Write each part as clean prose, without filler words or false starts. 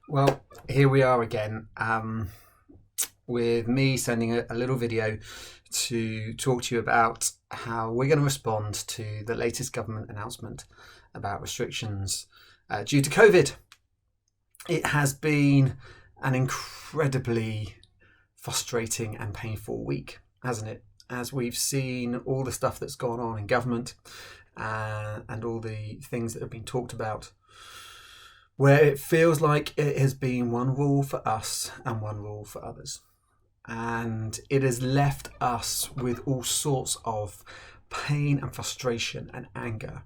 Well, here we are again, with me sending a little video to talk to you about how we're going to respond to the latest government announcement about restrictions due to COVID. It has been an incredibly frustrating and painful week, hasn't it? As we've seen all the stuff that's gone on in government and all the things that have been talked about, where it feels like it has been one rule for us and one rule for others. And it has left us with all sorts of pain and frustration and anger.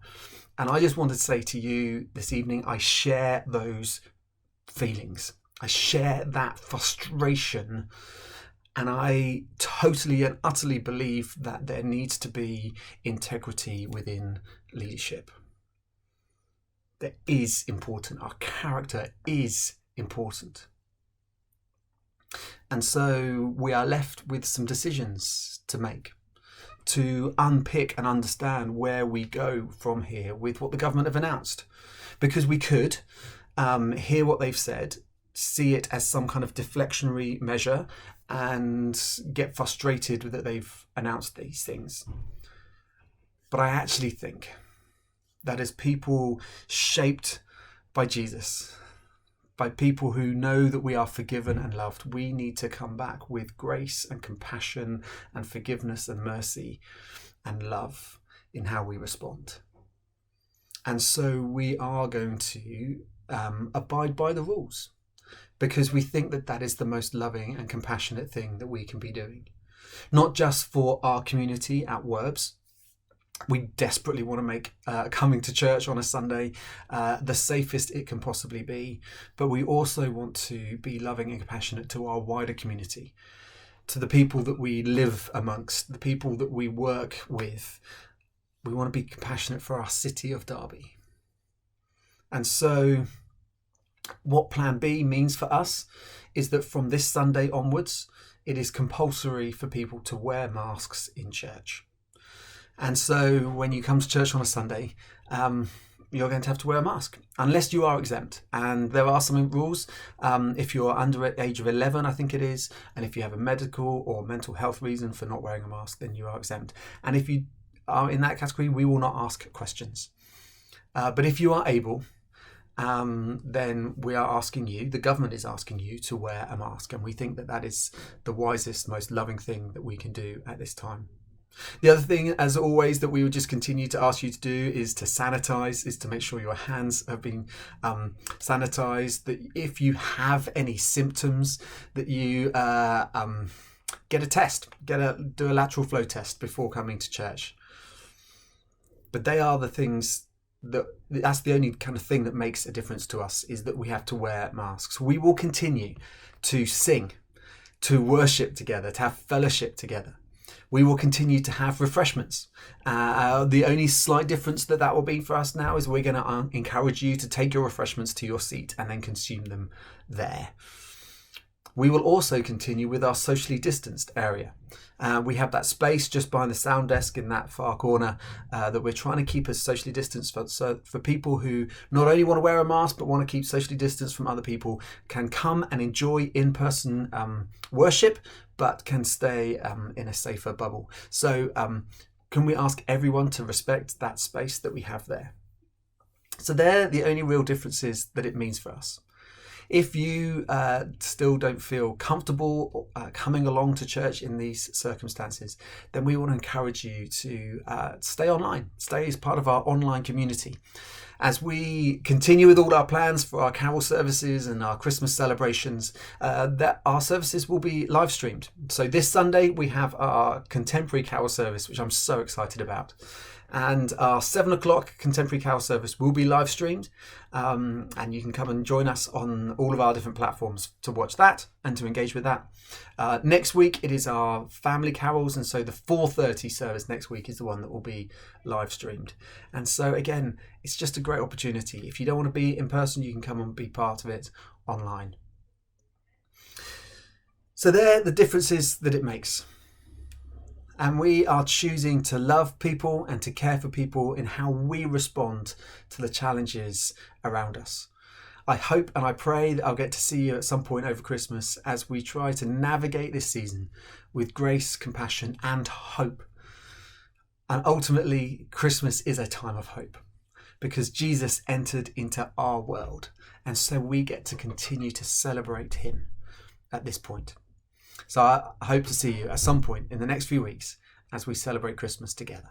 And I just wanted to say to you this evening, I share those feelings. I share that frustration. And I totally and utterly believe that there needs to be integrity within leadership. That is important. Our character is important. And so we are left with some decisions to make, to unpick and understand where we go from here with what the government have announced. Because we could hear what they've said, see it as some kind of deflectionary measure and get frustrated that they've announced these things. But I actually think that as people shaped by Jesus, by people who know that we are forgiven and loved, we need to come back with grace and compassion and forgiveness and mercy and love in how we respond. And so we are going to abide by the rules, because we think that that is the most loving and compassionate thing that we can be doing. Not just for our community at Werbs. We desperately want to make coming to church on a Sunday the safest it can possibly be. But we also want to be loving and compassionate to our wider community, to the people that we live amongst, the people that we work with. We want to be compassionate for our city of Derby. And so what Plan B means for us is that from this Sunday onwards, it is compulsory for people to wear masks in church. And so when you come to church on a Sunday, you're going to have to wear a mask, unless you are exempt. And there are some rules. If you're under the age of 11, I think it is, and if you have a medical or mental health reason for not wearing a mask, then you are exempt. And if you are in that category, we will not ask questions. But if you are able, then we are asking you, the government is asking you to wear a mask. And we think that that is the wisest, most loving thing that we can do at this time. The other thing, as always, that we would just continue to ask you to do is to sanitize, is to make sure your hands have been sanitized, that if you have any symptoms, that you get a test, do a lateral flow test before coming to church. But they are the things that's the only kind of thing that makes a difference to us, is that we have to wear masks. We will continue to sing, to worship together, to have fellowship together. We will continue to have refreshments. The only slight difference that will be for us now is we're going to encourage you to take your refreshments to your seat and then consume them there. We will also continue with our socially distanced area. We have that space just behind the sound desk in that far corner that we're trying to keep as socially distanced for people who not only want to wear a mask but want to keep socially distanced from other people, can come and enjoy in-person worship, but can stay in a safer bubble. So can we ask everyone to respect that space that we have there? So they're the only real differences that it means for us. If you still don't feel comfortable coming along to church in these circumstances, then we want to encourage you to stay online, stay as part of our online community. As we continue with all our plans for our carol services and our Christmas celebrations, that our services will be live streamed. So this Sunday we have our contemporary carol service, which I'm so excited about. And our 7 o'clock contemporary carol service will be live streamed, and you can come and join us on all of our different platforms to watch that and to engage with that. Next week it is our family carols, and so the 4:30 service next week is the one that will be live streamed. And so again, it's just a great opportunity. If you don't want to be in person, you can come and be part of it online. So they're the differences that it makes. And we are choosing to love people and to care for people in how we respond to the challenges around us. I hope and I pray that I'll get to see you at some point over Christmas as we try to navigate this season with grace, compassion, and hope. And ultimately, Christmas is a time of hope because Jesus entered into our world. And so we get to continue to celebrate him at this point. So I hope to see you at some point in the next few weeks as we celebrate Christmas together.